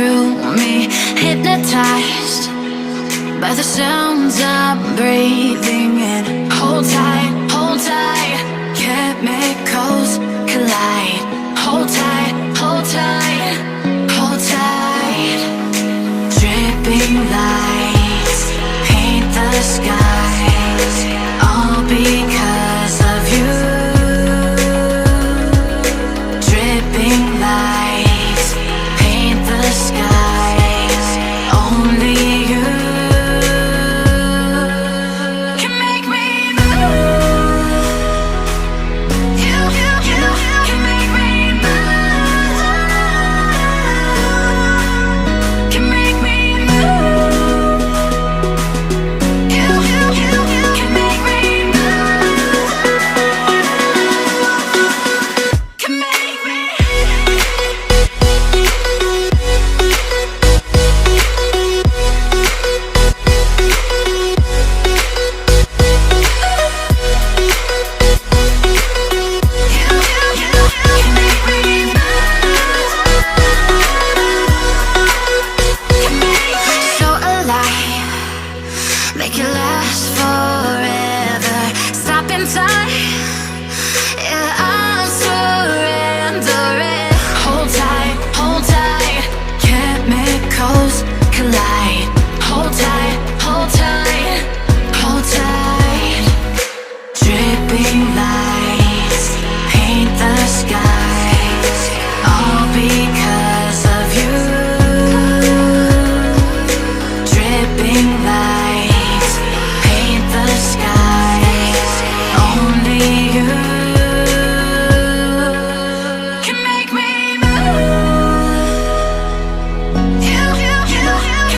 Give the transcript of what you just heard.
through me, hypnotized by the sounds I'm breathing in. Hold tight, hold tight, chemicals collide. Hold tight, hold tight, hold tight. Dripping lights paint the skies.